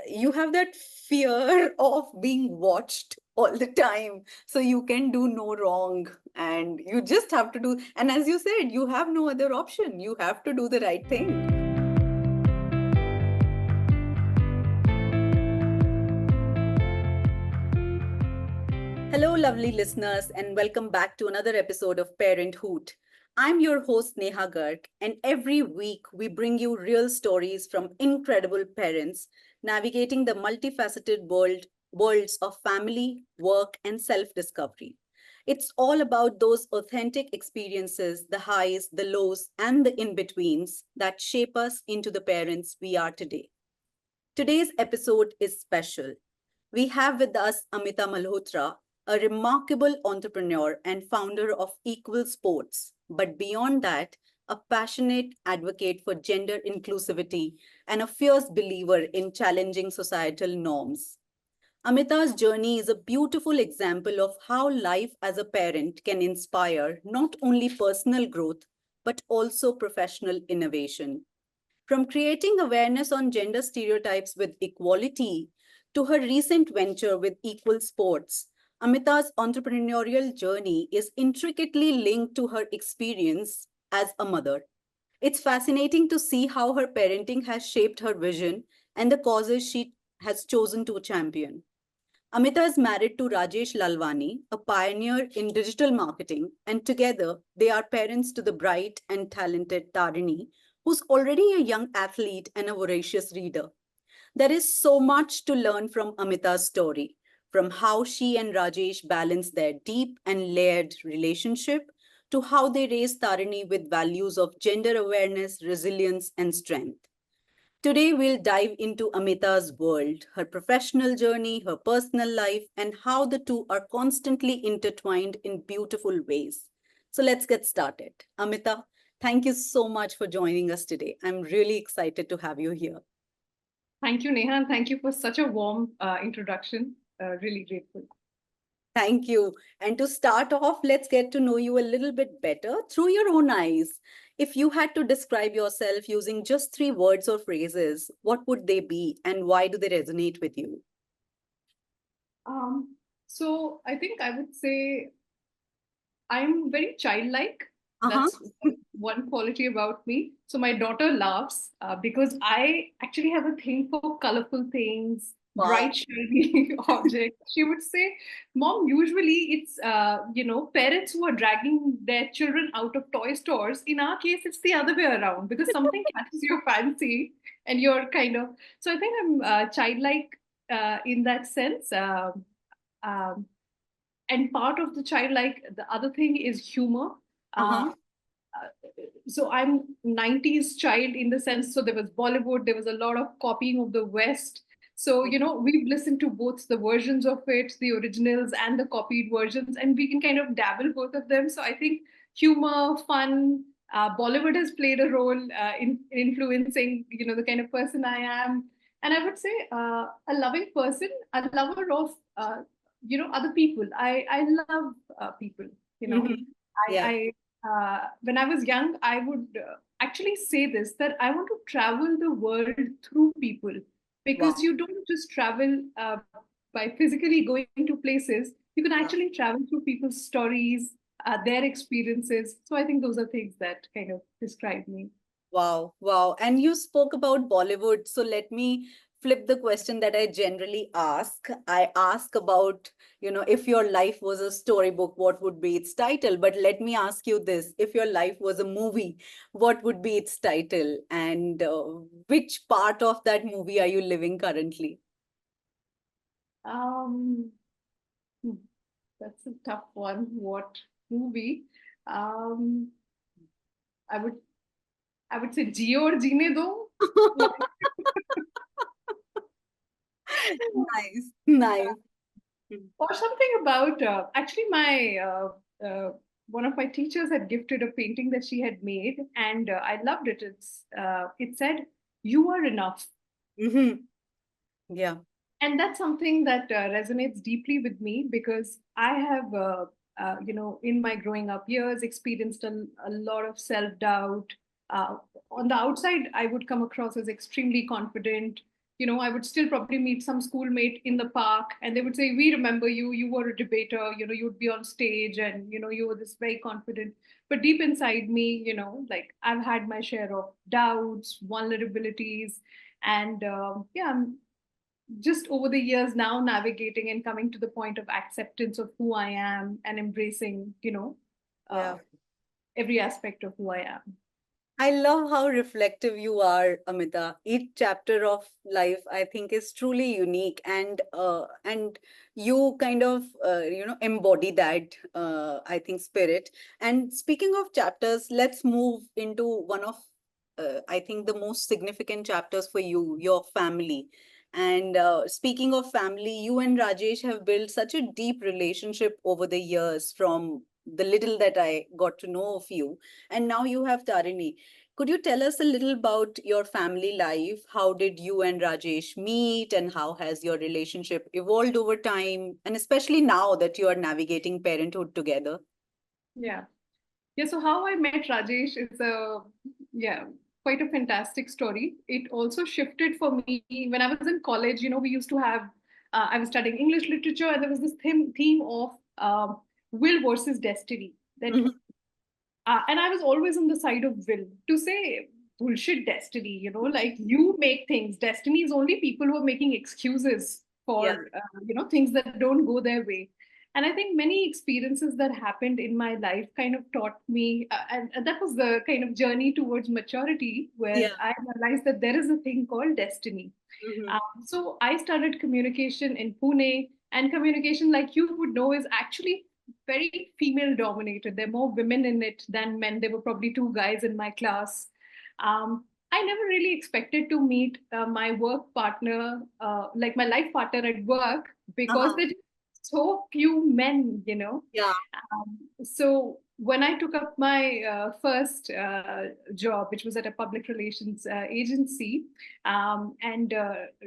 you have that fear of being watched all the time. So you can do no wrong and you just have to do. And as you said, you have no other option. You have to do the right thing. Hello, lovely listeners, and welcome back to another episode of Parenthood. I'm your host, Neha Garg, and every week we bring you real stories from incredible parents navigating the multifaceted worlds of family, work, and self discovery. It's all about those authentic experiences, the highs, the lows, and the in betweens that shape us into the parents we are today. Today's episode is special. We have with us Amita Malhotra, a remarkable entrepreneur and founder of Equal Sports. But beyond that, a passionate advocate for gender inclusivity and a fierce believer in challenging societal norms. Amita's journey is a beautiful example of how life as a parent can inspire not only personal growth, but also professional innovation. From creating awareness on gender stereotypes with equality to her recent venture with Equal Sports, Amita's entrepreneurial journey is intricately linked to her experience as a mother. It's fascinating to see how her parenting has shaped her vision and the causes she has chosen to champion. Amita is married to Rajesh Lalwani, a pioneer in digital marketing, and together they are parents to the bright and talented Tarini, who's already a young athlete and a voracious reader. There is so much to learn from Amita's story, from how she and Rajesh balance their deep and layered relationship to how they raise Tarini with values of gender awareness, resilience, and strength. Today, we'll dive into Amita's world, her professional journey, her personal life, and how the two are constantly intertwined in beautiful ways. So let's get started. Amita, thank you so much for joining us today. I'm really excited to have you here. Thank you, Neha, and thank you for such a warm introduction. Really grateful. Thank you. And to start off, let's get to know you a little bit better through your own eyes. If you had to describe yourself using just three words or phrases, what would they be and why do they resonate with you? So I think I would say I'm very childlike. Uh huh. That's one quality about me. So my daughter laughs because I actually have a thing for colorful things, Wow. bright, shiny objects. She would say, "Mom, usually it's parents who are dragging their children out of toy stores. In our case, it's the other way around because something catches your fancy and you're kind of." So I think I'm childlike in that sense. Um, and part of the childlike, the other thing is humor. Uh uh, huh. so I'm 90s child in the sense, so there was Bollywood, there was a lot of copying of the West. So we've listened to both the versions of it, the originals and the copied versions, and we can kind of dabble both of them. So I think humor, fun, Bollywood has played a role in influencing the kind of person I am. And I would say a loving person, a lover of other people. I love people. you know Mm-hmm. Yeah. When I was young, I would actually say this, that I want to travel the world through people, because Wow. you don't just travel by physically going to places. You can Yeah. actually travel through people's stories, their experiences. So I think those are things that kind of describe me. Wow. Wow. And you spoke about Bollywood. So let me flip the question that I generally ask. I ask about, if your life was a storybook, what would be its title? But let me ask you this. If your life was a movie, what would be its title? And which part of that movie are you living currently? Um, hmm, that's a tough one. What movie? Um, I would I would say Jio or Jeene Do. Nice. Nice. Or something about actually my one of my teachers had gifted a painting that she had made, and I loved it. It said, "You are enough," Mm-hmm. Yeah. and that's something that resonates deeply with me, because I have in my growing up years experienced a lot of self doubt. On the outside, I would come across as extremely confident, I would still probably meet some schoolmate in the park, and they would say, "We remember you. You were a debater. You would be on stage, and you were this very confident." But deep inside me, like I've had my share of doubts, vulnerabilities, and yeah, I'm just over the years now navigating and coming to the point of acceptance of who I am and embracing, Yeah. uh, every aspect of who I am. I love how reflective you are, Amita. Each chapter of life, I think, is truly unique, and you kind of embody that I think spirit. And speaking of chapters, let's move into one of I think the most significant chapters for you, your family. And speaking of family, you and Rajesh have built such a deep relationship over the years, from the little that I got to know of you, and now you have Tarini. Could you tell us a little about your family life? How did you and Rajesh meet, and how has your relationship evolved over time? And especially now that you are navigating parenthood together. Yeah. Yeah. So how I met Rajesh is yeah, quite a fantastic story. It also shifted for me when I was in college. We used to have, I was studying English literature, and there was this theme of will versus destiny. That Mhm. And I was always on the side of will to say bullshit destiny, like you make things. Destiny is only people who are making excuses Yeah, for, things that don't go their way. And I think many experiences that happened in my life kind of taught me, and that was the kind of journey towards maturity where yeah. I realized that there is a thing called destiny. Hmm. So I studied communication in Pune, and communication, like you would know, is actually very female dominated. There are more women in it than men. There were probably two guys in my class. I never really expected to meet my work partner, like my life partner at work, because Uh-huh. there's so few men, Yeah, So when I took up my first job, which was at a public relations agency, and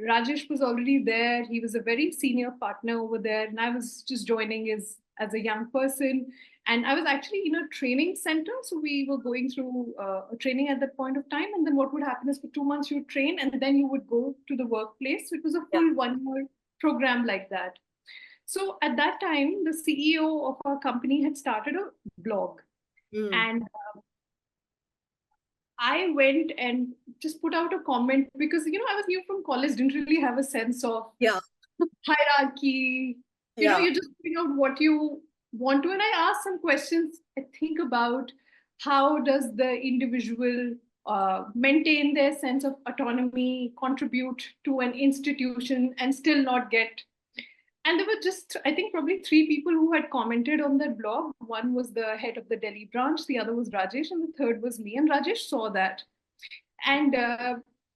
Rajesh was already there. He was a very senior partner over there, and I was just joining as a young person. And I was actually in a training center, so we were going through a training at that point of time. And then what would happen is for 2 months you would train, and then you would go to the workplace. So it was a yeah. full 1 year program like that. So at that time, the CEO of our company had started a blog. Mm. And I went and just put out a comment because, I was new from college, didn't really have a sense of Yeah, hierarchy. yeah, You're just putting out what you want to. And I asked some questions, I think, about how does the individual maintain their sense of autonomy, contribute to an institution, and still not get. And there were just, I think, probably three people who had commented on that blog. One was the head of the Delhi branch, the other was Rajesh, and the third was me. And Rajesh saw that. And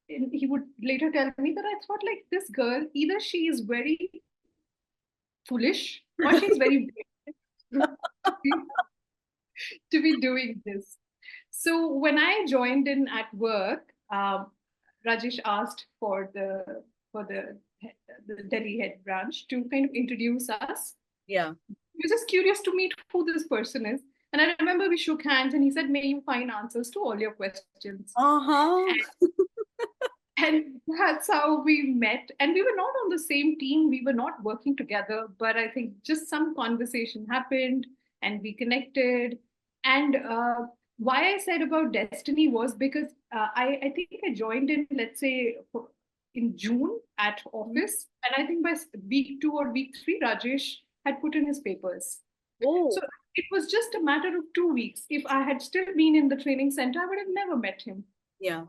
he would later tell me that I thought, like, this girl, either she is very foolish or she's very brave to be, to be doing this. So when I joined in at work, Rajesh asked for the Delhi head branch to kind of introduce us. yeah. He was just curious to meet who this person is. And I remember we shook hands and he said, "May you find answers to all your questions." Uh-huh. And that's how we met. And we were not on the same team, we were not working together, but I think just some conversation happened and we connected. And why I said about destiny was because I think I joined in, let's say, in June at office. And I think by week 2 or week 3, Rajesh had put in his papers. So Oh, it was just a matter of 2 weeks. If I had still been in the training center, I would have never met him. yeah.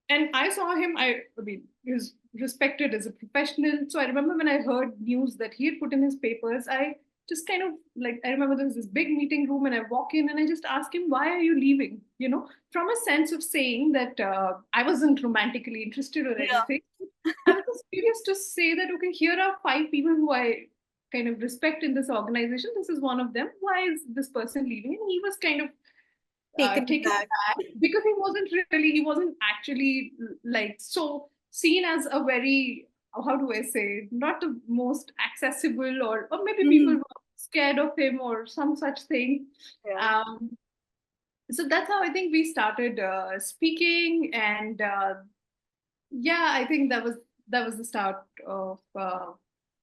And I saw him. I mean, he was respected as a professional. So I remember when I heard news that he had put in his papers, I just kind of, like, I remember there was this big meeting room, and I walk in and I just ask him, "Why are you leaving?" From a sense of saying that I wasn't romantically interested or Yeah. anything. I was just curious to say that, okay, here are 5 people who I kind of respect in this organization. This is one of them. Why is this person leaving? And he was kind of Taken taken back. aback because he wasn't actually like so seen as a very, how do I say, not the most accessible, or maybe people Mhm. were scared of him or some such thing. Yeah. Um, so that's how I think we started speaking, and yeah, I think that was that was the start of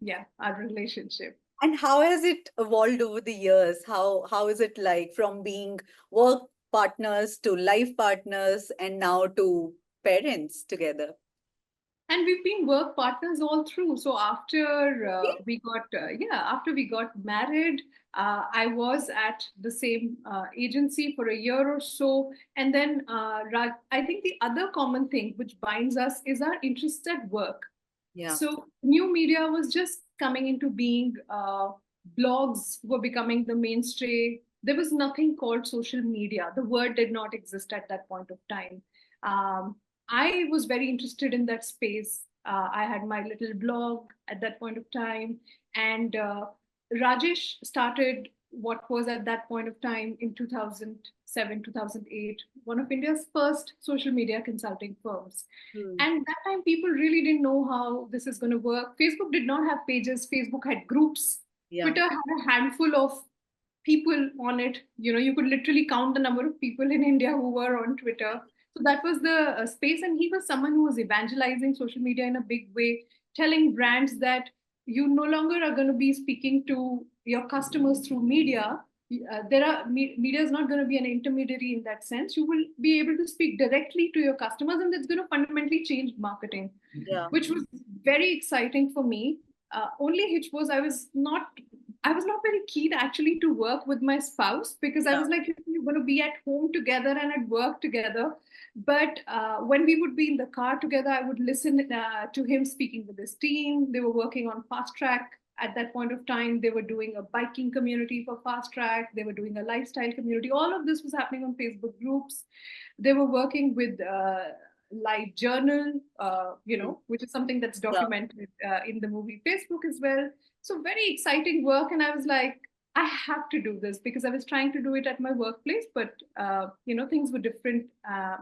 yeah, our relationship. And how has it evolved over the years? How is it like from being work partners to life partners and now to parents together? And we've been work partners all through. So after Okay. after we got married, I was at the same agency for a year or so. And then I think the other common thing which binds us is our interest at work. Yeah. So new media was just coming into being. Blogs were becoming the mainstay. There was nothing called social media. The word did not exist at that point of time. Um, I was very interested in that space. I had my little blog at that point of time, and Rajesh started what was at that point of time in 2007, 2008, one of India's first social media consulting firms. Hmm. And that time, people really didn't know how this is going to work. Facebook did not have pages, Facebook had groups. Yeah. Twitter had a handful of people on it. You know, you could literally count the number of people in India who were on Twitter. So that was the space. And he was someone who was evangelizing social media in a big way, telling brands that you no longer are going to be speaking to your customers through media. Media is not going to be an intermediary in that sense. You will be able to speak directly to your customers, and that's going to fundamentally change marketing, Yeah. which was very exciting for me. Only hitch was I was not very keen actually to work with my spouse because I Yeah. was like, you're going to be at home together and at work together. But when we would be in the car together, I would listen to him speaking with his team. They were working on Fast Track at that point of time. They were doing a biking community for Fast Track. They were doing a lifestyle community. All of this was happening on Facebook groups. They were working with live journal, Hmm. which is something that's Yeah. documented in the movie Facebook as well. So very exciting work, and I was like, I have to do this because I was trying to do it at my workplace, but things were different, Yeah.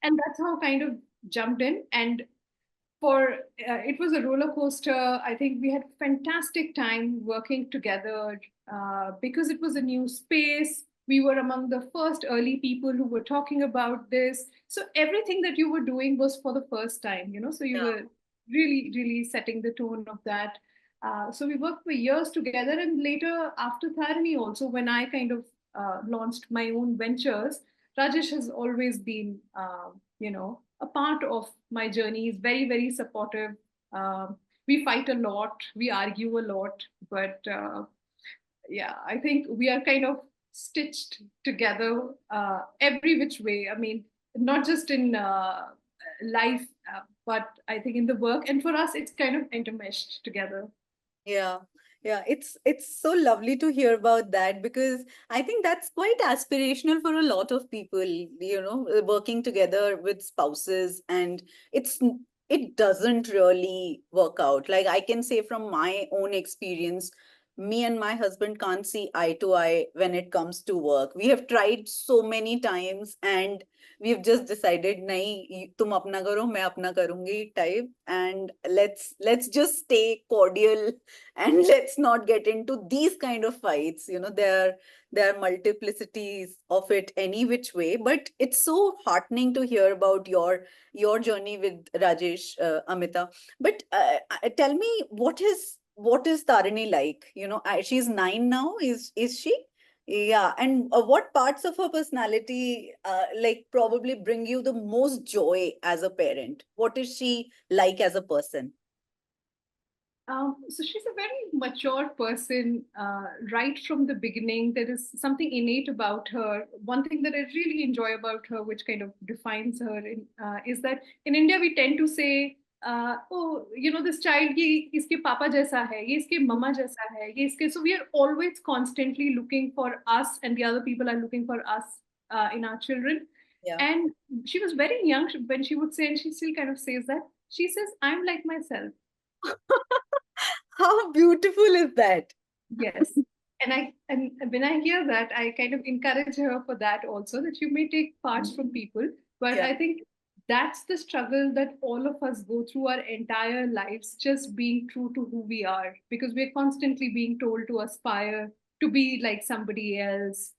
and that's how I kind of jumped in. And for it was a roller coaster. I think we had fantastic time working together because it was a new space. We were among the first early people who were talking about this. So everything that you were doing was for the first time, so you Yeah. were really, really setting the tone of that. So we worked for years together, and later after Tarini also, when I kind of launched my own ventures, Rajesh has always been, a part of my journey. He's very, very supportive. We fight a lot, we argue a lot, but yeah, I think we are kind of stitched together every which way. I mean, not just in life, but I think in the work. And for us, it's kind of intermeshed together. Yeah, yeah, it's so lovely to hear about that because I think that's quite aspirational for a lot of people, working together with spouses, and it doesn't really work out. Like I can say from my own experience, me and my husband can't see eye to eye when it comes to work. We have tried so many times and we've just decided nahi tum apna karo main apna karungi type, and let's just stay cordial and let's not get into these kind of fights. There are multiplicities of it any which way, but it's so heartening to hear about your journey with Rajesh, Amita. But tell me, what is Tarini like? She's 9 now, is she? Yeah, and what parts of her personality like probably bring you the most joy as a parent? What is she like as a person? So she's a very mature person right from the beginning. There is something innate about her. One thing that I really enjoy about her, which kind of defines her, is that in India we tend to say, "Oh, this child, ye iske papa jaisa hai, ye iske mama jaisa hai, ye iske." So we are always constantly looking for us, and the other people are looking for us in our children. Yeah. And she was very young when she would say, and she still kind of says that. She says, "I'm like myself." How beautiful is that? Yes. And when I hear that, I kind of encourage her for that also, that you may take parts from people. But Yeah. I think that's the struggle that all of us go through our entire lives, just being true to who we are, because we're constantly being told to aspire to be like somebody else,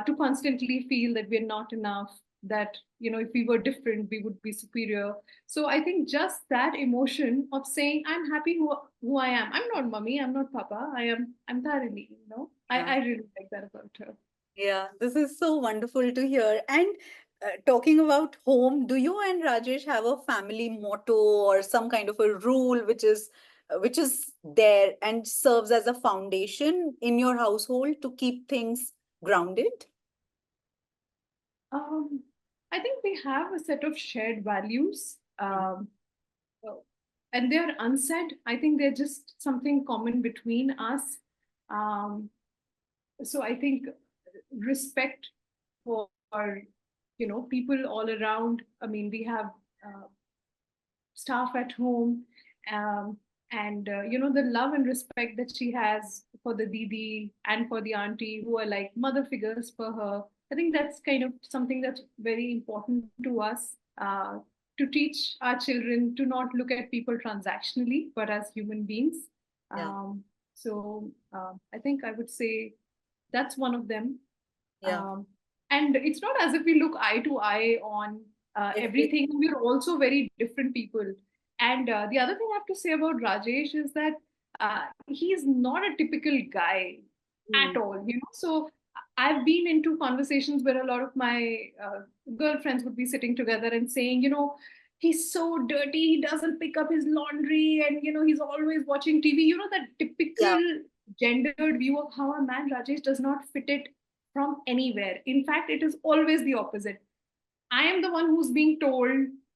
to constantly feel that we're not enough. that, if we were different, we would be superior. So I think just that emotion of saying, I'm happy who I am. I'm not mommy, I'm not papa, I'm Tarini, Yeah. I really like that about her. Yeah, this is so wonderful to hear. And talking about home, do you and Rajesh have a family motto or some kind of a rule which is there and serves as a foundation in your household to keep things grounded? Um, I think we have a set of shared values, Mm. uh, and they're unsaid. I think they're just something common between us. Um, so I think respect for, people all around. I mean, we have uh, staff at home, um, and the love and respect that she has for the didi and for the auntie, who are like mother figures for her. I think that's kind of something that's very important to us, to teach our children to not look at people transactionally but as human beings. Yeah, So I think I would say that's one of them. yeah. um, and it's not as if we look eye to eye on Every, everything. We're also very different people. And the other thing I have to say about Rajesh is that he's not a typical guy at mm, all. So I've been into conversations where a lot of my girlfriends would be sitting together and saying, he's so dirty, he doesn't pick up his laundry, and he's always watching TV. That yeah, typical gendered view of how a man, Rajesh, does not fit it from anywhere. In fact, it is always the opposite. I am the one who's being told,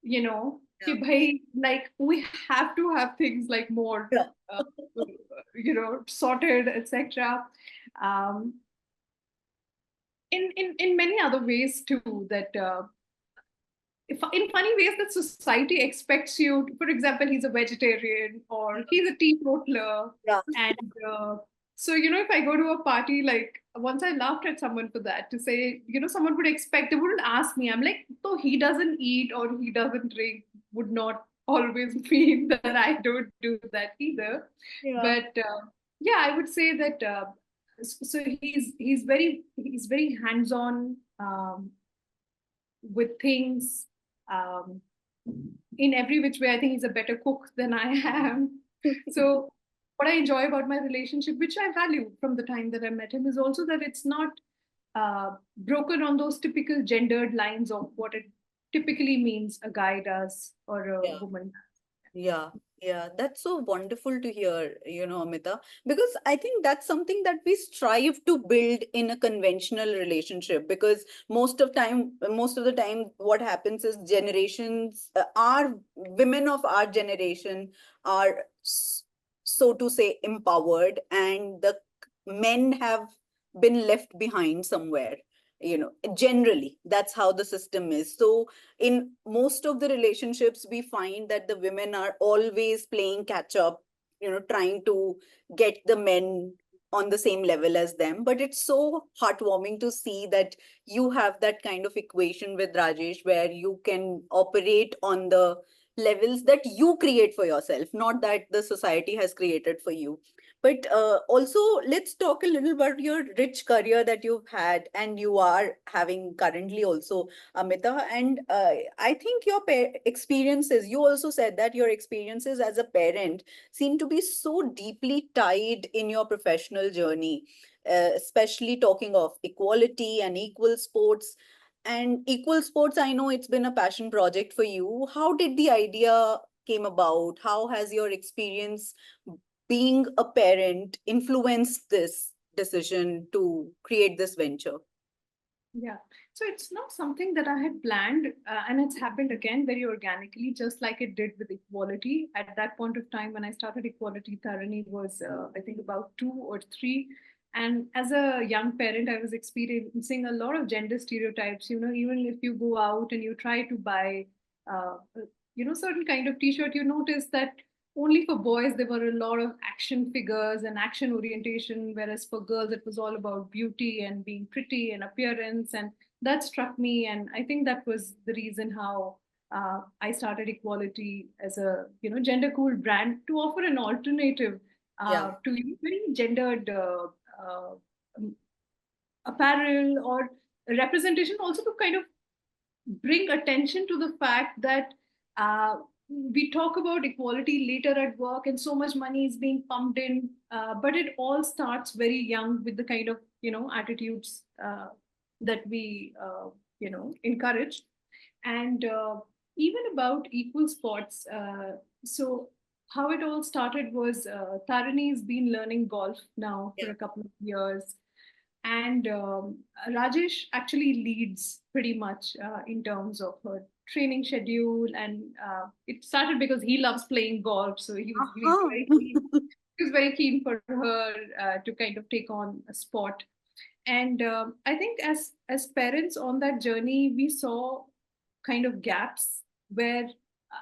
yeah, कि bhai, like we have to have things like more, yeah. uh, sorted, etc. Um, in many other ways too, that in funny ways that society expects you. For example, he's a vegetarian or he's a teetotaler, Yeah. and so if I go to a party, like once I laughed at someone for that, to say, someone would expect, they wouldn't ask me. I'm like, so he doesn't eat or he doesn't drink would not always mean that I don't do that either. Yeah. But yeah, I would say that. So he's very hands on, with things, um, in every which way. I think he's a better cook than I am. So, what I enjoy about my relationship, which I value from the time that I met him, is also that it's not broken on those typical gendered lines of what it typically means a guy does or a Yeah. woman. Yeah, yeah, that's so wonderful to hear, Amita, because I think that's something that we strive to build in a conventional relationship. Because most of the time, what happens is generations, our women of our generation are, so to say, empowered, and the men have been left behind somewhere. Generally, that's how the system is. So in most of the relationships we find that the women are always playing catch up, trying to get the men on the same level as them. But it's so heartwarming to see that you have that kind of equation with Rajesh, where you can operate on the levels that you create for yourself, not that the society has created for you. But also, let's talk a little about your rich career that you've had and you are having currently also, Amita. And I think your experiences, you also said that your experiences as a parent seem to be so deeply tied in your professional journey, especially talking of equality and equal sports. And equal sports, I know it's been a passion project for you. How did the idea came about? How has your experience being a parent influenced this decision to create this venture? Yeah. So it's not something that I had planned, and it's happened again very organically, just like it did with equality. At that point of time, when I started equality, Tarini was, I think, about 2 or 3. And as a young parent, I was experiencing a lot of gender stereotypes. Even if you go out and you try to buy, uh, certain kind of T-shirt, you notice that only for boys there were a lot of action figures and action orientation, whereas for girls it was all about beauty and being pretty and appearance. And that struck me, and I think that was the reason how I started equality as a gender cool brand, to offer an alternative Yeah, to very gendered um, apparel or representation, also to kind of bring attention to the fact that we talk about equality later at work and so much money is being pumped in, but it all starts very young with the kind of attitudes that we encourage. And even about equal sports, so how it all started was Tarini's been learning golf now for Yeah. a couple of years, and Rajesh actually leads pretty much in terms of her training schedule. And it started because he loves playing golf, so he was Uh-huh. very keen. He was very keen for her to kind of take on a sport. And I think as parents on that journey, we saw kind of gaps where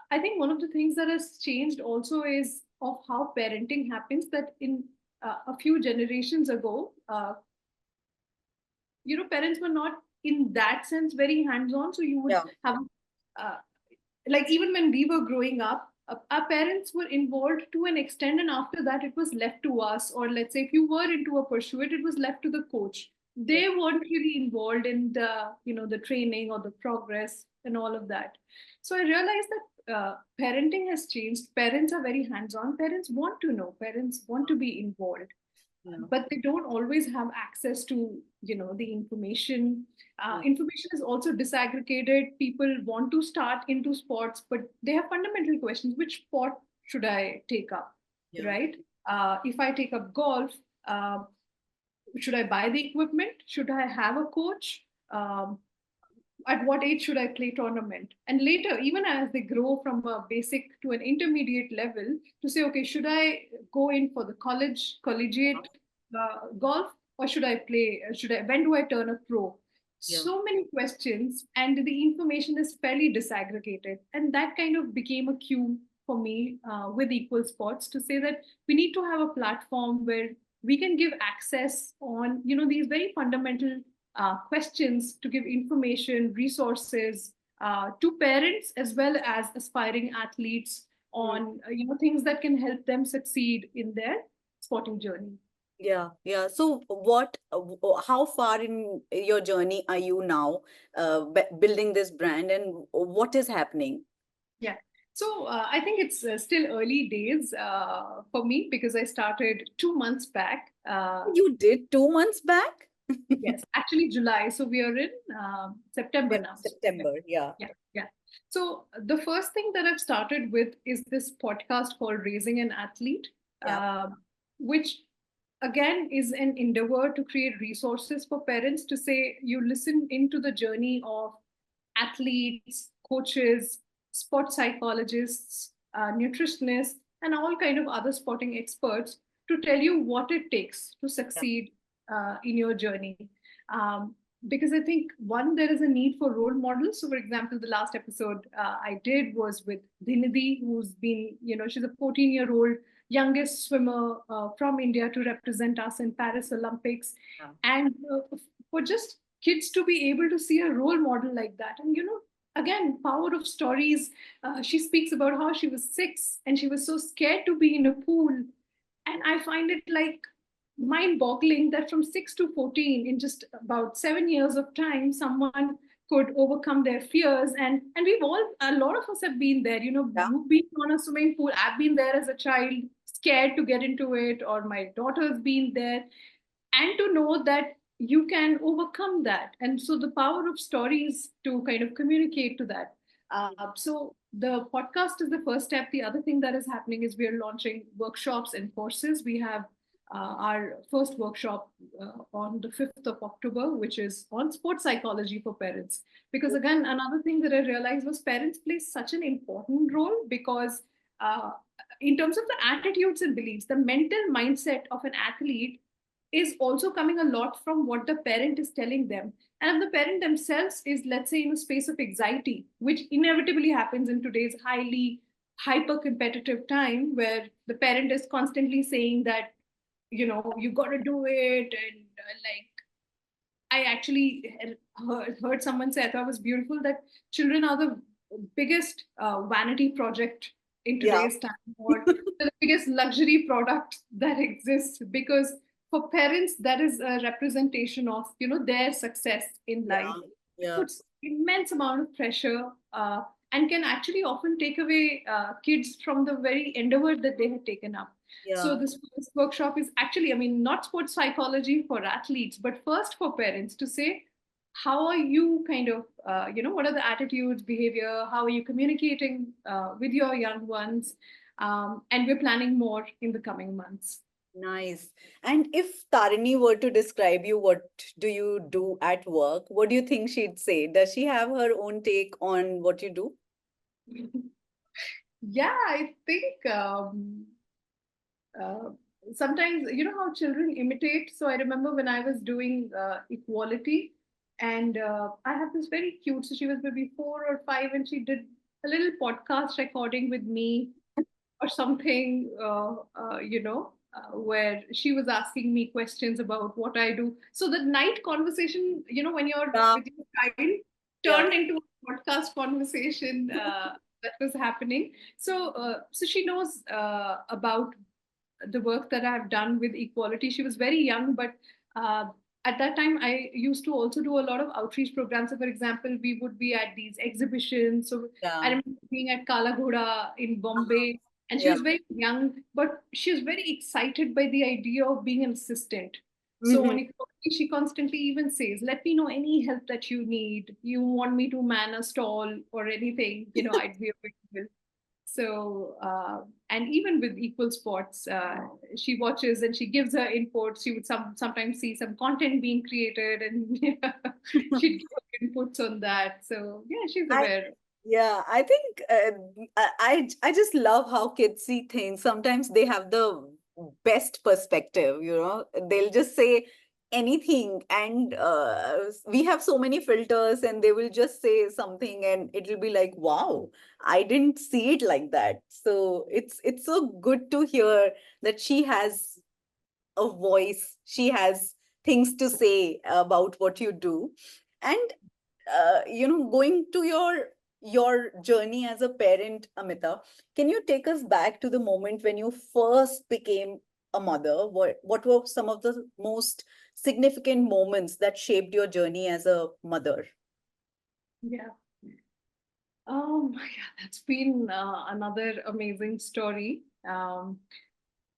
I think one of the things that has changed also is of how parenting happens. That in a few generations ago, parents were not in that sense very hands-on. So you would Yeah. have uh, like even when we were growing up, our parents were involved to an extent, and after that it was left to us. Or let's say if you were into a pursuit, it was left to the coach. Yeah. They weren't really involved in the the training or the progress and all of that. So I realized that parenting has changed. Parents are very hands-on. Parents want to know, parents want to be involved, Yeah. but they don't always have access to the information. Yeah. Information is also disaggregated. People want to start into sports, but they have fundamental questions: which sport should I take up, Yeah. right? If I take up golf, uh, should I buy the equipment? Should I have a coach? At what age should I play tournament? And later, even as they grow from a basic to an intermediate level, to say, okay, should I go in for the collegiate golf, or should I play? Should I? When do I turn a pro? Yeah. So many questions, and the information is fairly disaggregated, and that kind of became a cue for me with Equal Sports to say that we need to have a platform where we can give access on these very fundamental questions, to give information, resources to parents as well as aspiring athletes Mm. on things that can help them succeed in their sporting journey. Yeah, yeah. So how far in your journey are you now, building this brand, and what is happening? Yeah. So I think it's still early days for me, because I started 2 months back. You did 2 months back? Yes, actually July. So we are in September Yeah, now. So September. Yeah. yeah, yeah. So the first thing that I've started with is this podcast called Raising an Athlete, Yeah. which again is an endeavor to create resources for parents, to say you listen into the journey of athletes, coaches, sports psychologists, nutritionists, and all kind of other sporting experts, to tell you what it takes to Yeah. succeed in your journey. Um, because I think one, there is a need for role models. So, for example, the last episode I did was with Dinidhi, who's been, she's a 14-year-old youngest swimmer from India to represent us in Paris Olympics, Yeah. and for just kids to be able to see a role model like that. And again, power of stories. She speaks about how she was 6 and she was so scared to be in a pool, and I find it like mind boggling that from 6 to 14, in just about 7 years of time, someone could overcome their fears. And we've all, a lot of us have been there. Yeah. You've been on a swimming pool, I've been there as a child, scared to get into it, or my daughter's been there. And to know that you can overcome that, and so the power of stories to kind of communicate to that. So the podcast is the first step. The other thing that is happening is we are launching workshops and courses. We have our first workshop on the 5th of October, which is on sports psychology for parents. Because again, another thing that I realized was parents play such an important role, because uh, in terms of the attitudes and beliefs, the mental mindset of an athlete is also coming a lot from what the parent is telling them. And if the parent themselves is, let's say, in a space of anxiety, which inevitably happens in today's highly hyper competitive time, where the parent is constantly saying that, you got to do it. And like, I actually heard someone say, I thought it was beautiful, that children are the biggest vanity project in Yeah. today's time, or the biggest luxury product that exists, because for parents, that is a representation of, their success in Yeah. life. Yeah. immense amount of pressure, and can actually often take away kids from the very endeavor that they had taken up. So Yeah. this workshop is actually, I mean, not sports psychology for athletes, but first for parents to say, how are you kind of, what are the attitudes, behavior, how are you communicating with your young ones? And we're planning more in the coming months. Nice. And if Tarini were to describe you, what do you do at work? What do you think she'd say? Does she have her own take on what you do? Yeah, I think uh, sometimes, you know how children imitate. So I remember when I was doing equality, and I have this very cute, so she was maybe 4 or 5, and she did a little podcast recording with me or something, where she was asking me questions about what I do. So the night conversation, when you're Yeah, with your child, yeah, turned into a podcast conversation that was happening. So she knows about the work that I've done with equality. She was very young, but uh, at that time, I used to also do a lot of outreach programs. So, for example, we would be at these exhibitions. So I yeah. remember being at Kala Ghoda in Uh-huh. Bombay, and she Yeah. was very young, but she was very excited by the idea of being an assistant. So Mm-hmm. on equality, she constantly even says, "Let me know any help that you need. You want me to man a stall or anything, I'd be available." So, and even with equal sports, she watches and she gives her input. She would sometimes see some content being created, and she'd give her inputs on that. So yeah, she's I aware. Yeah, I think I just love how kids see things. Sometimes they have the best perspective, you know. They'll just say anything, and we have so many filters, and they will just say something, and it'll be like, "Wow, I didn't see it like that." So it's so good to hear that she has a voice, she has things to say about what you do. And going to your journey as a parent, Amita, can you take us back to the moment when you first became a mother? What were some of the most significant moments that shaped your journey as a mother? Yeah. Yeah, that's been another amazing story.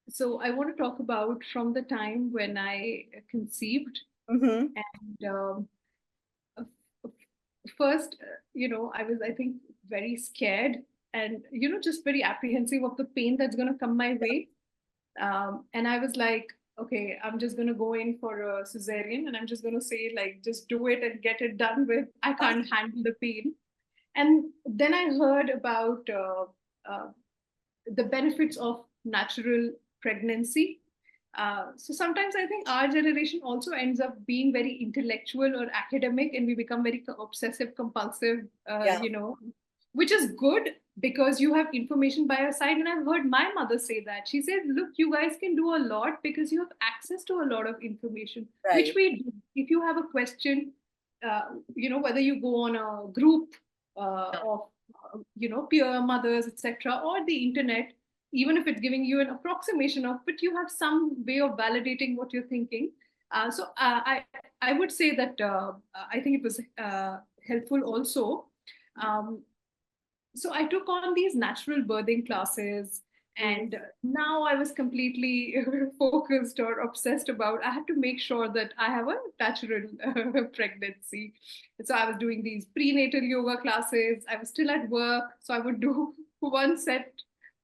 So I want to talk about from the time when I conceived, Mm-hmm. and uh, first, I was, I think, very scared, and just very apprehensive of the pain that's going to come my way. And I was like, okay, I'm just going to go in for a cesarean, and I'm just going to say, like, just do it and get it done with. I can't handle the pain. And then I heard about uh, the benefits of natural pregnancy. So sometimes I think our generation also ends up being very intellectual or academic, and we become very obsessive compulsive, Yeah, which is good because you have information by your side. And I've heard my mother say that. She said, "Look, you guys can do a lot because you have access to a lot of information," which right. we do. If you have a question, whether you go on a group of peer mothers, etc., or the internet, even if it's giving you an approximation of, but you have some way of validating what you're thinking. So I would say that I think it was helpful also. Um, so I took on these natural birthing classes, Mm. and now I was completely focused or obsessed about, I had to make sure that I have a natural pregnancy. So I was doing these prenatal yoga classes. I was still at work, so I would do one set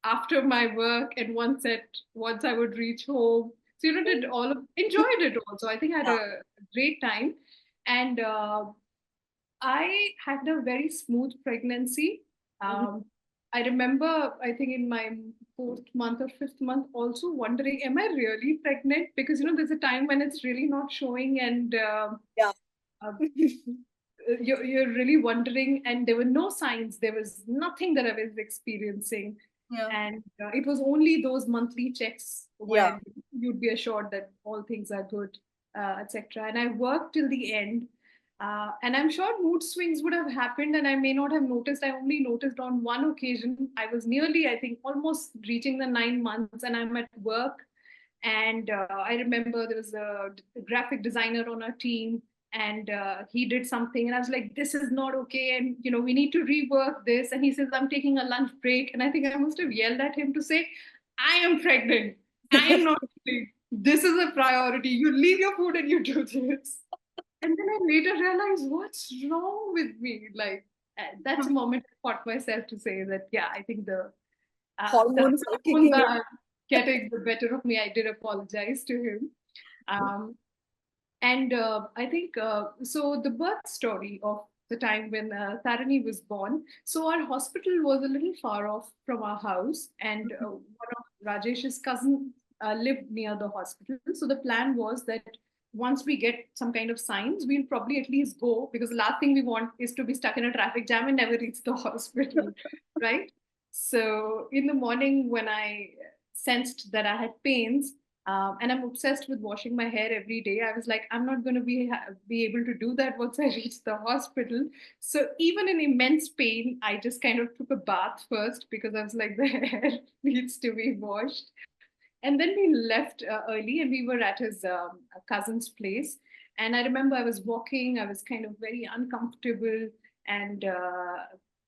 after my work and one set once I would reach home. So did all of, enjoyed it also. I think I had Yeah. a great time. And I had a very smooth pregnancy. Mhm. Um, I remember, I think in my fourth month or fifth month, also wondering, am I really pregnant? Because, there's a time when it's really not showing, and Yeah. uh, you're really wondering. And there were no signs, there was nothing that I was experiencing. Yeah. And it was only those monthly checks Yeah. when you'd be assured that all things are good, etc. And I worked till the end. And I'm sure mood swings would have happened, and I may not have noticed. I only noticed on one occasion. I was nearly, I think, almost reaching the 9 months, and I'm at work. And I remember there was a graphic designer on our team, and he did something, and I was like, this is not okay, and we need to rework this. And he says, I'm taking a lunch break, and I think I must have yelled at him to say, I am pregnant, I am not eating, this is a priority, you leave your food and you do this. And then I later realized, what's wrong with me? Like, that's a moment I caught myself to say that, yeah, I think the Hormones are hormones kicking in. are getting the better of me. I did apologize to him. Um, and I think so. The birth story of the time when Tarini was born. So our hospital was a little far off from our house, and one of Rajesh's cousins lived near the hospital. So the plan was that once we get some kind of signs, we'll probably at least go, because the last thing we want is to be stuck in a traffic jam and never reach the hospital, right? So in the morning, when I sensed that I had pains, and I'm obsessed with washing my hair every day. I was like, I'm not going to be able to do that once I reach the hospital. So even in immense pain, I just kind of took a bath first, because I was like, the hair needs to be washed. And then we left early, and we were at his cousin's place. And I remember I was walking, I was kind of very uncomfortable. And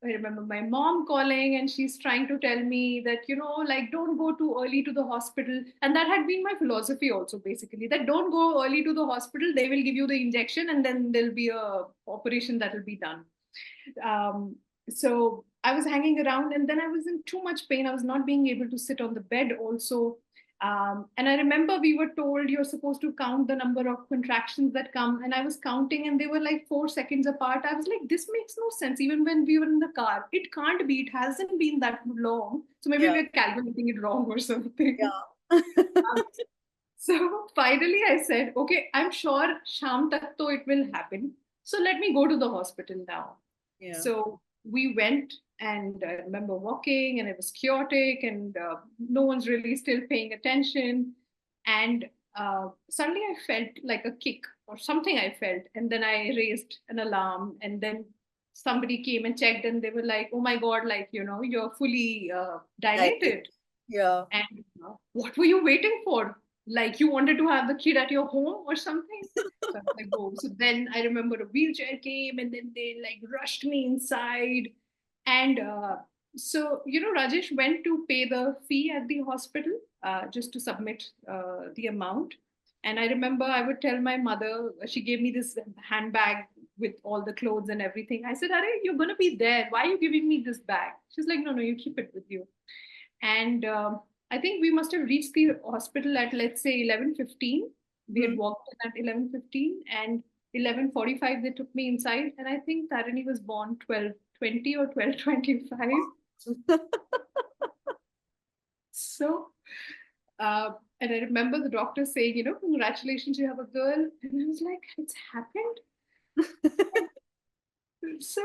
I remember my mom calling, and she's trying to tell me that, like, don't go too early to the hospital. And that had been my philosophy also, basically, that don't go early to the hospital. They will give you the injection, and then there'll be a operation that will be done. Um, so I was hanging around, and then I was in too much pain. I was not being able to sit on the bed also. And I remember we were told you're supposed to count the number of contractions that come. And I was counting, and they were like 4 seconds apart. I was like, this makes no sense. Even when we were in the car, it can't be. It hasn't been that long. So maybe Yeah, we're calculating it wrong or something. yeah. Um, so finally, I said, okay, I'm sure Sham tak to it will happen. So let me go to the hospital now. Yeah. So we went, and I remember walking, and it was chaotic, and no one's really still paying attention. And suddenly I felt like a kick or something I felt. And then I raised an alarm, and then somebody came and checked, and they were like, oh my God, like, you're fully Dilated. dilated. Yeah. And what were you waiting for? Like, you wanted to have the kid at your home or something? So I was like, oh. So then I remember a wheelchair came, and then they like rushed me inside. And Rajesh went to pay the fee at the hospital, just to submit the amount. And I remember I would tell my mother, she gave me this handbag with all the clothes and everything. I said, Are, you're going to be there. Why are you giving me this bag? She's like, no, no, you keep it with you. And I think we must have reached the hospital at, let's say, 11:15. We had Mhm. walked in at 11:15, and 11:45 they took me inside, and I think Tarini was born 12:20 or 12:25. So and I remember the doctor saying, congratulations, you have a girl. And I was like, it's happened. So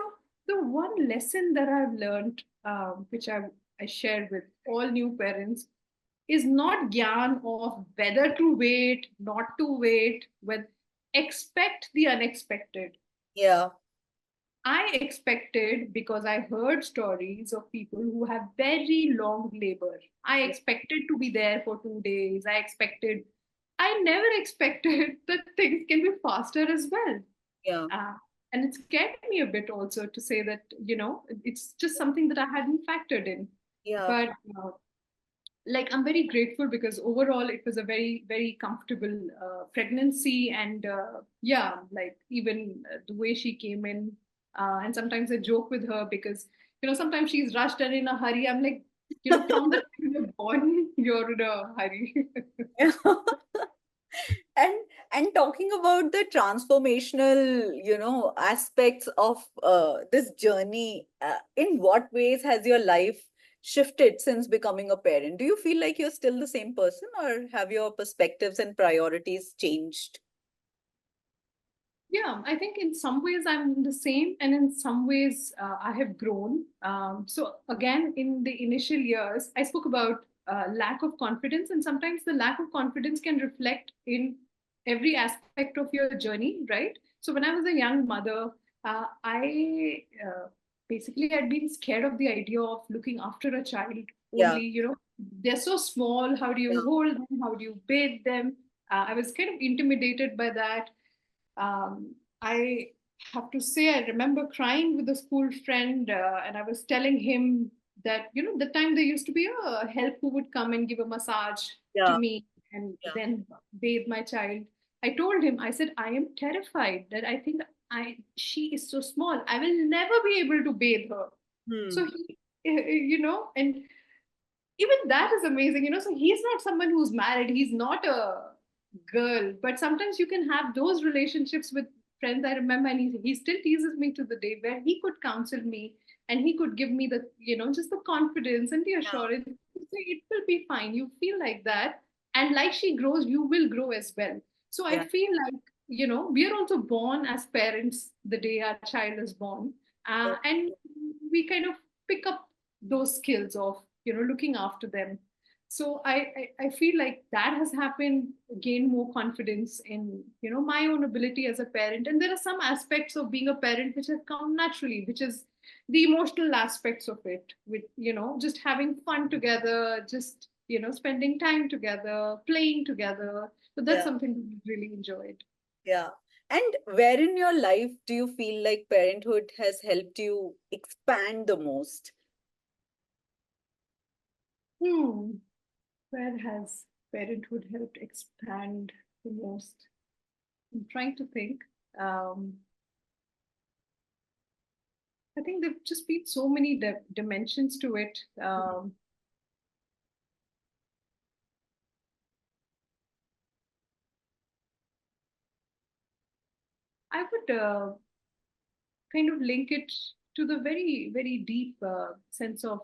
the one lesson that I've learned, which I share with all new parents, is not gyan of whether to wait, not to wait, with expect the unexpected. Yeah. I expected, because I heard stories of people who have very long labor. I Yeah. expected to be there for 2 days. I never expected that things can be faster as well. Yeah. Uh, and it scared me a bit also to say that, it's just something that I hadn't factored in. Yeah. But like, I'm very grateful, because overall it was a very, very comfortable pregnancy. And yeah, like, even the way she came in, and sometimes I joke with her, because sometimes she's rushed and in a hurry. I'm like, from the time you're born, you're in a hurry. Yeah. and and talking about the transformational, aspects of this journey, in what ways has your life shifted since becoming a parent? Do you feel like you're still the same person, or have your perspectives and priorities changed? Yeah, I think in some ways I'm the same, and in some ways I have grown. So again, in the initial years, I spoke about lack of confidence, and sometimes the lack of confidence can reflect in every aspect of your journey, right? So when I was a young mother, I basically had been scared of the idea of looking after a child. Yeah. Only, they're so small. How do you Yeah. hold them? How do you bathe them? I was kind of intimidated by that. I have to say, I remember crying with a school friend, and I was telling him that, the time there used to be a help who would come and give a massage to Yeah, me and yeah. then bathe my child. I told him, I said, I am terrified that I think she is so small. I will never be able to bathe her. So Hmm. and even that is amazing, so he's not someone who's married, he's not a girl, but sometimes you can have those relationships with friends. I remember, and he still teases me to the day, where he could counsel me and he could give me the, just the confidence and the Yeah, assurance. Say, it will be fine, you feel like that, and like she grows, you will grow as well. So I yeah, feel like, we are also born as parents the day our child is born, yeah, and we kind of pick up those skills of, looking after them. So I feel like that has happened, gain more confidence in, my own ability as a parent. And there are some aspects of being a parent which have come naturally, which is the emotional aspects of it, with, just having fun together, just, spending time together, playing together. So that's yeah, something we really enjoyed. yeah. And where in your life do you feel like parenthood has helped you expand the most? Hmm. Where has parenthood helped expand the most? I'm trying to think. Um, I think there've just been so many dimensions to it. I would kind of link it to the very, very deep sense of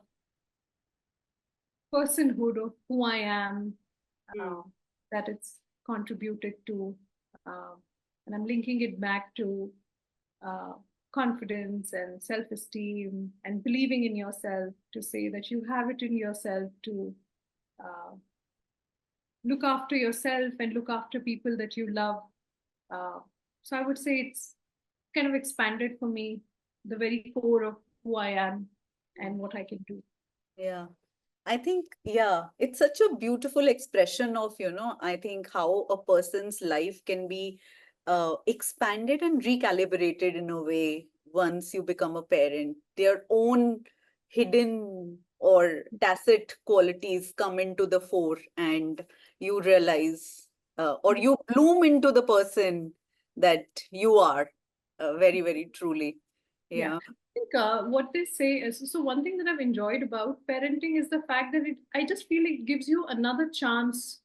personhood of who I am, Hmm. uh, that it's contributed to. Uh, and I'm linking it back to uh, confidence and self esteem and believing in yourself, to say that you have it in yourself to uh, look after yourself and look after people that you love. Uh, so I would say it's kind of expanded for me the very core of who I am and what I can do. Yeah. I think, yeah, it's such a beautiful expression of, I think how a person's life can be expanded and recalibrated in a way once you become a parent. Their own hidden or tacit qualities come into the fore, and you realize, or Yeah. you bloom into the person that you are, very, very truly. Yeah. Yeah, I think what they say is, so one thing that I've enjoyed about parenting is the fact that I just feel it gives you another chance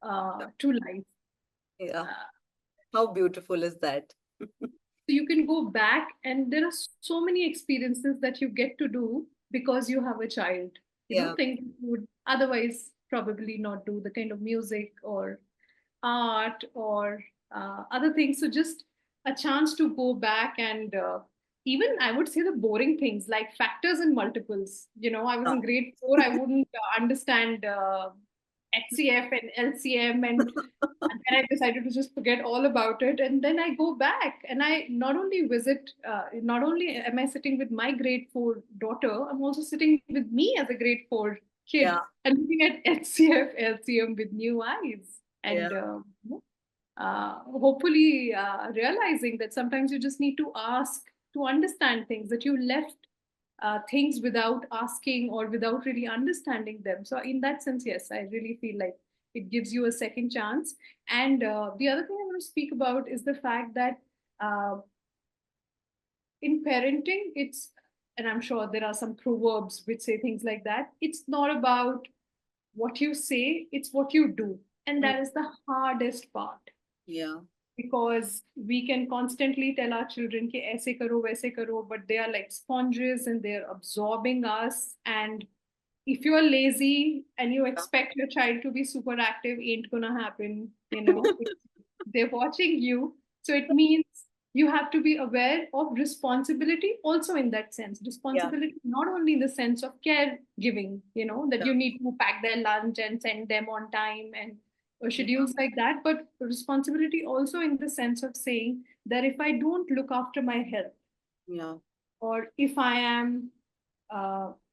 to life. yeah. Uh, How beautiful is that? so you can go back, and there are so many experiences that you get to do because you have a child. Yeah, Things you would otherwise probably not do, the kind of music or art or other things. So just a chance to go back and even I would say the boring things like factors and multiples. I was yeah. in grade four, I wouldn't understand HCF and LCM, and then I decided to just forget all about it. And then I go back and I not only visit, not only am I sitting with my grade four daughter, I'm also sitting with me as a grade four kid Yeah, and looking at HCF, LCM with new eyes. yeah, And hopefully realizing that sometimes you just need to ask to understand things, that you left things without asking or without really understanding them. So in that sense, yes, I really feel like it gives you a second chance. And the other thing I want to speak about is the fact that uh, in parenting, it's, and I'm sure there are some proverbs which say things like that, it's not about what you say, it's what you do. And mm, that is the hardest part, yeah, because we can constantly tell our children कि ऐसे करो वैसे करो, but they are like sponges and they're absorbing us. And if you're lazy and you yeah, expect your child to be super active, ain't gonna happen. They're watching you. So it means you have to be aware of responsibility also, in that sense. yeah, Responsibility not only in the sense of caregiving, that yeah, you need to pack their lunch and send them on time, and or yeah, schedules like that, but responsibility also in the sense of saying that if I don't look after my health, yeah, or if I am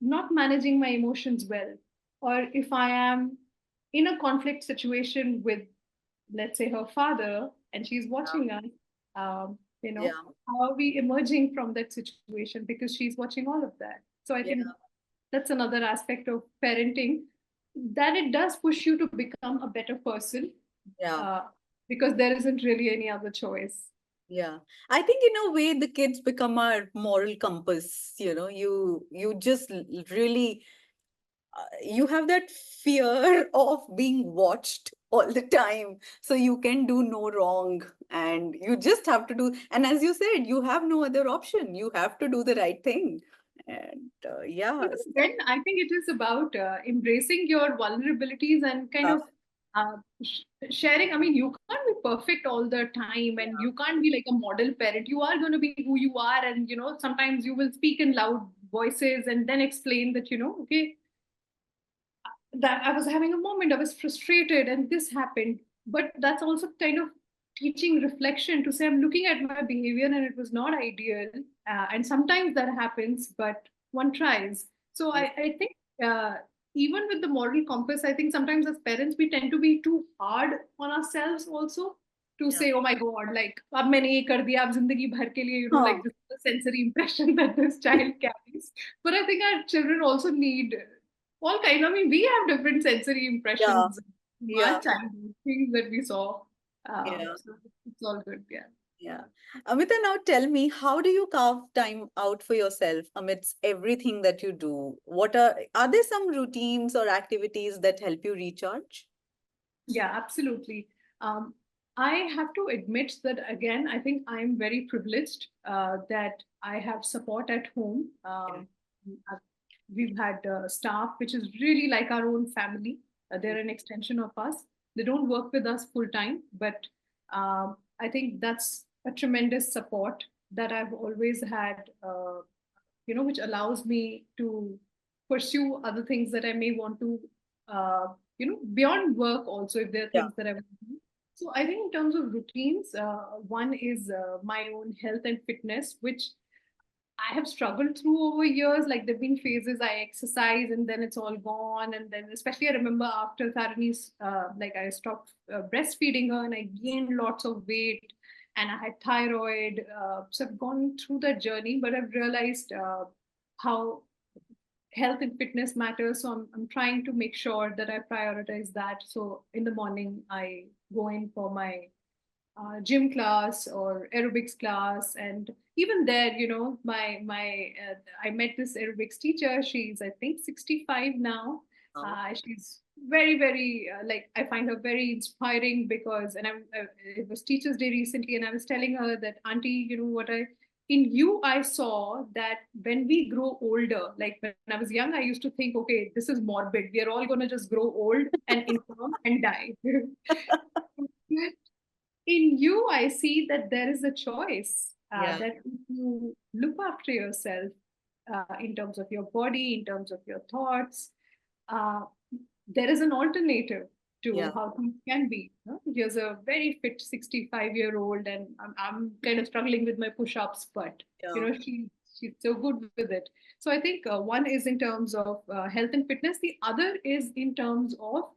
not managing my emotions well, or if I am in a conflict situation with, let's say, her father, and she's watching us, you know, Yeah. how are we emerging from that situation because she's watching all of that. So I think Yeah. that's another aspect of parenting, that it does push you to become a better person, Yeah. uh, because there isn't really any other choice. Yeah. I think in a way the kids become our moral compass, you just really you have that fear of being watched all the time, so you can do no wrong, and you just have to do, and as you said, you have no other option, you have to do the right thing. And yeah. Even then, I think it is about embracing your vulnerabilities and kind uh, of sharing. I mean, you can't be perfect all the time, and you can't be like a model parent. You are going to be who you are, and sometimes you will speak in loud voices and then explain that okay, that I was having a moment, I was frustrated, and this happened. But that's also kind of teaching reflection to say, I'm looking at my behavior and it was not ideal. And sometimes that happens, but one tries. So yeah. I think even with the moral compass, I think sometimes as parents, we tend to be too hard on ourselves also to Yeah. say, oh my God, like, ab maine ye kar diya, ab zindagi bhar ke liye, Huh. like this is the sensory impression that this child carries. But I think our children also need all kind. I mean, we have different sensory Yeah. impressions from Yeah. our childhood, things that we saw. Yeah. So it's all good. Yeah. Yeah. Amita, now tell me, how do you carve time out for yourself amidst everything that you do? Are there some routines or activities that help you recharge? Yeah, absolutely. Um, I have to admit that again, I think I'm very privileged that I have support at home. Yeah. I've- we've had staff, which is really like our own family. They're an extension of us. They don't work with us full time, but I think that's a tremendous support that I've always had, which allows me to pursue other things that I may want to, beyond work also, if there are Yeah. things that I want to do. So I think in terms of routines, one is my own health and fitness, which I have struggled through over years. Like there've been phases I exercise and then it's all gone. And then especially I remember after Tarini's, like I stopped breastfeeding her and I gained lots of weight and I had thyroid. So I've gone through that journey, but I've realized how health and fitness matters. So I'm trying to make sure that I prioritize that. So in the morning, I go in for my gym class or aerobics class, and even there, I met this aerobics teacher. She's I think 65 now. Oh. She's very very like I find her very inspiring because, and it was Teachers Day recently, and I was telling her that, Auntie, you know what I. In you, I saw that when we grow older, like when I was young, I used to think, okay, this is morbid. We are all going to just grow old and infirm and die. In you, I see that there is a choice, Yeah. that if you look after yourself in terms of your body, in terms of your thoughts, uh, there is an alternative to Yeah. how things can be. No? Here's a very fit 65-year-old, and I'm kind of struggling with my push ups, but Yeah. she's so good with it. So I think one is in terms of health and fitness, the other is in terms of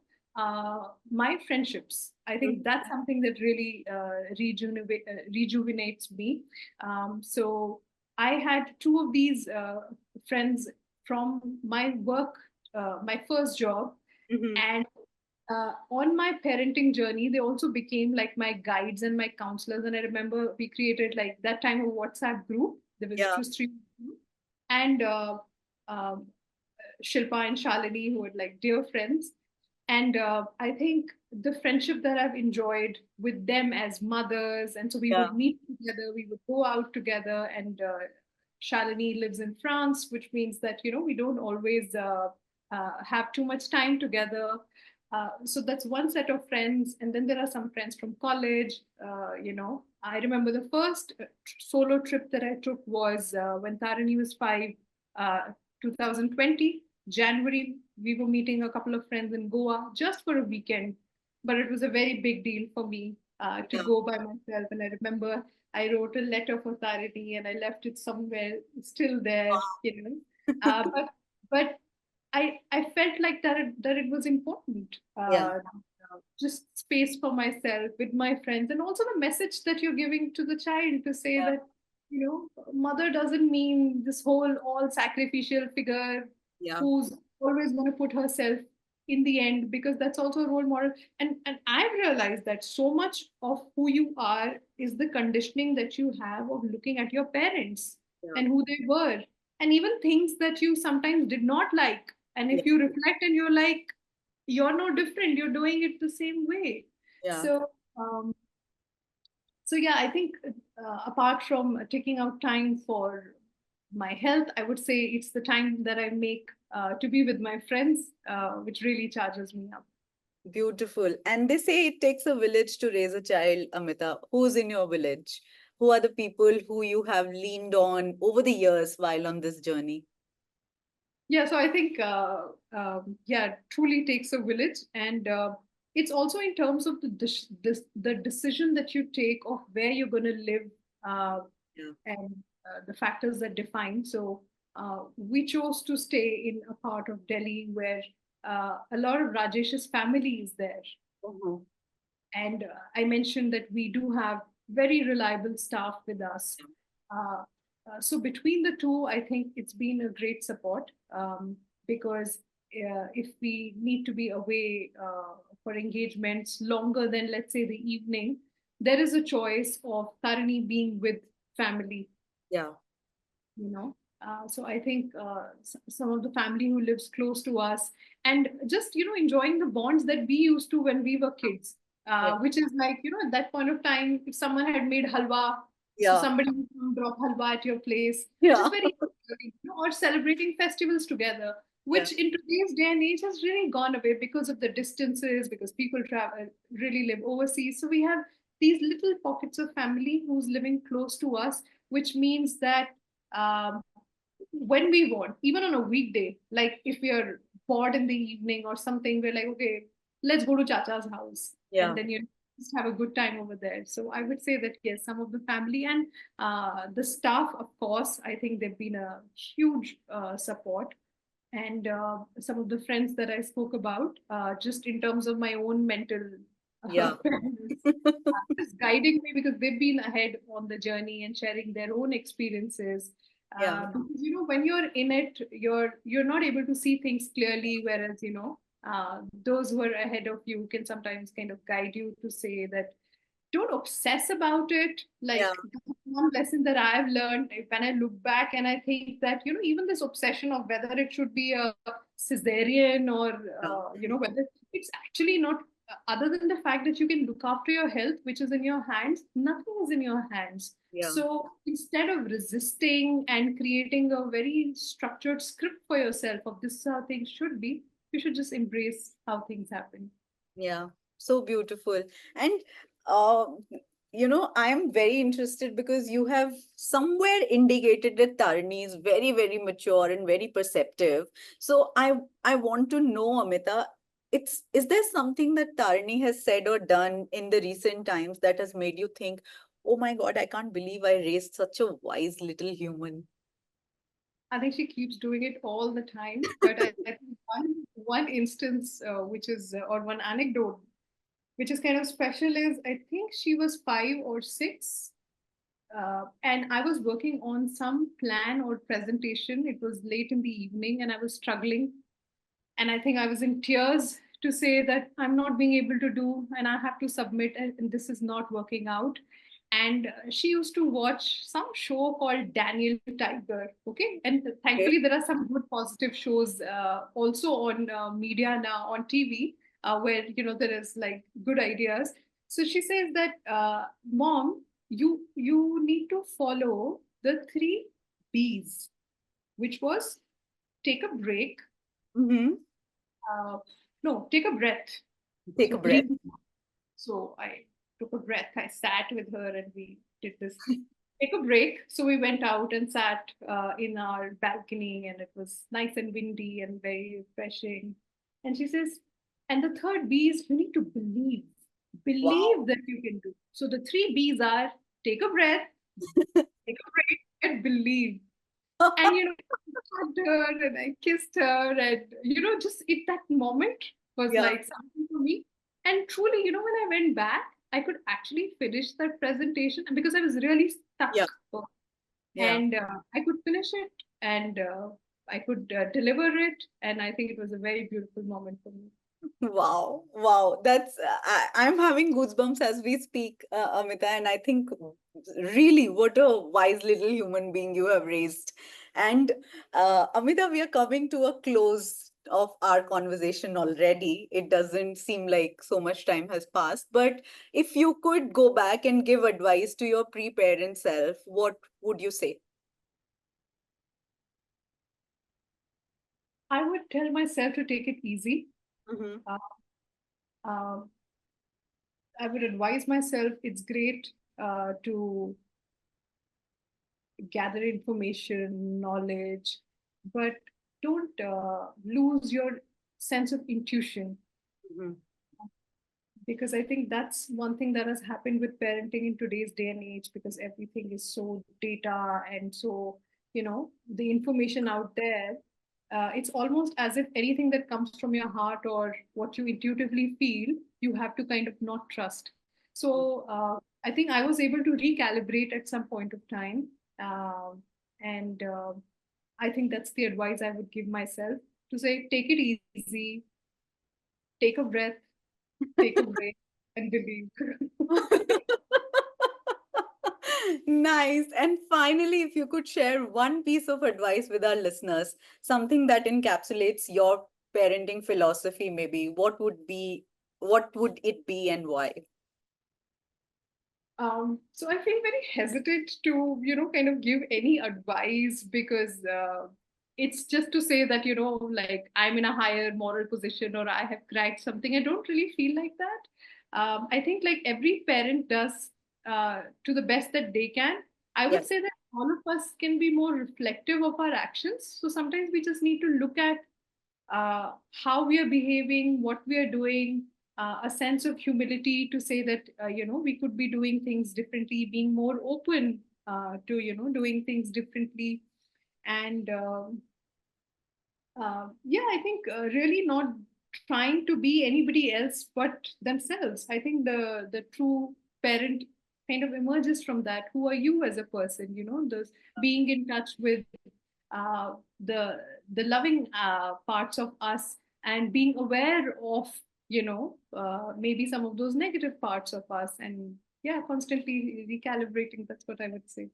my friendships. I think Mhm. that's something that really rejuvenates me. So I had two of these friends from my work, my first job, Mhm. and on my parenting journey, they also became like my guides and my counselors. And I remember we created like that time a WhatsApp group. It Yeah. was three, and um, Shilpa and Shalini, who were like dear friends. And I think the friendship that I've enjoyed with them as mothers, and so we Yeah. would meet together, we would go out together, and Shalini lives in France, which means that we don't always have too much time together. So that's one set of friends, and then there are some friends from college. I remember the first solo trip that I took was when Tarini was 5, 2020 January. We were meeting a couple of friends in Goa just for a weekend, but it was a very big deal for me to Yeah. go by myself. And I remember I wrote a letter for Tarini and I left it somewhere still there, but I felt like that it was important. Yeah. just space for myself with my friends, and also the message that you're giving to the child to say Yeah. that, mother doesn't mean this whole all sacrificial figure Yeah. who's always going to put herself in the end, because that's also a role model. And I've realized that so much of who you are is the conditioning that you have of looking at your parents Yeah. and who they were, and even things that you sometimes did not like, and Yeah. if you reflect and you're like, you're no different, you're doing it the same way. Yeah. So um, so yeah, I think, apart from taking out time for my health, I would say it's the time that I make to be with my friends, which really charges me up. Beautiful. And they say it takes a village to raise a child, Amita. Who's in your village? Who are the people who you have leaned on over the years while on this journey? Yeah, so I think, yeah, truly takes a village, and it's also in terms of the decision that you take of where you're going to live, uh, Yeah. and the factors that define. So we chose to stay in a part of Delhi where a lot of Rajesh's family is there. Mhm. And I mentioned that we do have very reliable staff with us. Uh, so between the two, I think it's been a great support, because if we need to be away for engagements longer than, let's say, the evening, there is a choice of Tarini being with family, Yeah. so I think, some of the family who lives close to us, and just enjoying the bonds that we used to when we were kids, Yeah. which is like, at that point of time, if someone had made halwa, so Yeah. somebody would come drop halwa at your place, which is Yeah. very, or celebrating festivals together, Yeah. which in today's day and age has really gone away because of the distances, because people travel, really live overseas. So we have these little pockets of family who's living close to us, which means that, um, when we want, even on a weekday, like if we are bored in the evening or something, we're like, okay, let's go to Chacha's house, and Yeah. then just have a good time over there. So I would say that yes, some of the family and the staff, of course, I think they've been a huge support. And some of the friends that I spoke about, just in terms of my own mental Yeah. wellness, just guiding me, because they've been ahead on the journey and sharing their own experiences. Yeah. Because when you're in it, you're not able to see things clearly, whereas those who are ahead of you can sometimes kind of guide you to say that don't obsess about it. Yeah. Like, one lesson that I've learned, when I look back, and I think that even this obsession of whether it should be a cesarean or Yeah. whether it's actually not, other than the fact that you can look after your health, which is in your hands, nothing is in your hands. Yeah. So instead of resisting and creating a very structured script for yourself of this is how things should be, you should just embrace how things happen. Yeah, so beautiful. And uh, I am very interested because you have somewhere indicated that Tarini is very, very mature and very perceptive. So I want to know, Amita, is there something that Tarini has said or done in the recent times that has made you think, oh my God, I can't believe I raised such a wise little human? I think she keeps doing it all the time. But I think one instance, which is or one anecdote, which is kind of special, is I think she was 5 or 6, and I was working on some plan or presentation. It was late in the evening, and I was struggling, and I think I was in tears to say that I'm not being able to do, and I have to submit, and this is not working out. And she used to watch some show called Daniel Tiger. Okay, and thankfully Okay. there are some good positive shows also on media now on TV, where there is like good ideas. So she says that, mom, you need to follow the 3 B's, which was take a break, Mm-hmm. uh, no, take a breath. Take So a breath. breathe. So I took a breath. I sat with her and we did this. Take a break. So we went out and sat in our balcony, and it was nice and windy and very refreshing. And she says, and the third B is you need to believe. Wow. Believe that you can do. So the 3 B's are take a breath, take a break, and believe. And I hugged her and I kissed her, and just it that moment was Yeah. like something for me. And truly, when I went back, I could actually finish that presentation because I was really Yeah, stuck. yeah. And I could finish it, and I could deliver it. And I think it was a very beautiful moment for me. Wow, wow. I'm having goosebumps as we speak, Amita, and I think really what a wise little human being you have raised. And Amita, we are coming to a close of our conversation already. It doesn't seem like so much time has passed, but if you could go back and give advice to your pre-parent self, what would you say? I would tell myself to take it easy. Mm-hmm. Uh, uh, I would advise myself it's great to gather information, knowledge, but don't lose your sense of intuition, Mm-hmm. because I think that's one thing that has happened with parenting in today's day and age, because everything is so data and so, the information out there. It's almost as if anything that comes from your heart or what you intuitively feel, you have to kind of not trust. So I think I was able to recalibrate at some point of time. And I think that's the advice I would give myself, to say, take it easy, take a breath, take a break, and believe. Nice. And finally, if you could share one piece of advice with our listeners, something that encapsulates your parenting philosophy, maybe, what would it be and why? So I feel very hesitant to, kind of give any advice, because it's just to say that, like I'm in a higher moral position or I have cracked something. I don't really feel like that. I think like every parent does to the best that they can. I would Yes. say that all of us can be more reflective of our actions. So sometimes we just need to look at how we are behaving, what we are doing, a sense of humility to say that we could be doing things differently, being more open to doing things differently, and yeah, I think really not trying to be anybody else but themselves. I think the true parent kind of emerges from that. Who are you as a person? Those being in touch with uh, the the loving parts of us, and being aware of maybe some of those negative parts of us, and yeah, constantly recalibrating. That's what I would say.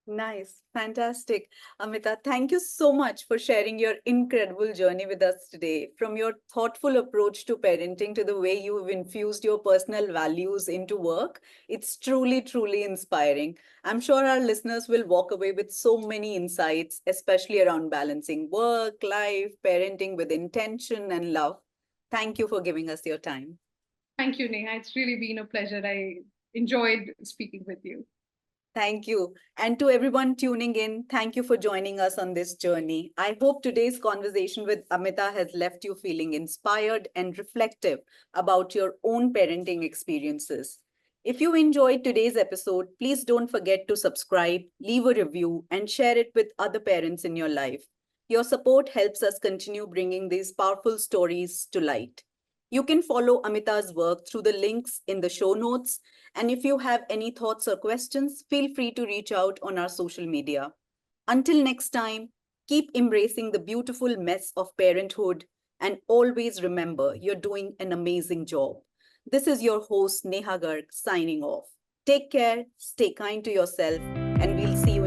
Nice, fantastic. Amita, thank you so much for sharing your incredible journey with us today. From your thoughtful approach to parenting to the way you have infused your personal values into work, it's truly, truly inspiring. I'm sure our listeners will walk away with so many insights, especially around balancing work, life, parenting with intention and love. Thank you for giving us your time. Thank you, Neha. It's really been a pleasure. I enjoyed speaking with you. Thank you. And to everyone tuning in, thank you for joining us on this journey. I hope today's conversation with Amita has left you feeling inspired and reflective about your own parenting experiences. If you enjoyed today's episode, please don't forget to subscribe, leave a review, and share it with other parents in your life. Your support helps us continue bringing these powerful stories to light. You can follow Amita's work through the links in the show notes, and if you have any thoughts or questions, feel free to reach out on our social media. Until next time, keep embracing the beautiful mess of parenthood and always remember you're doing an amazing job. This is your host, Neha Garg, signing off. Take care, stay kind to yourself, and we'll see you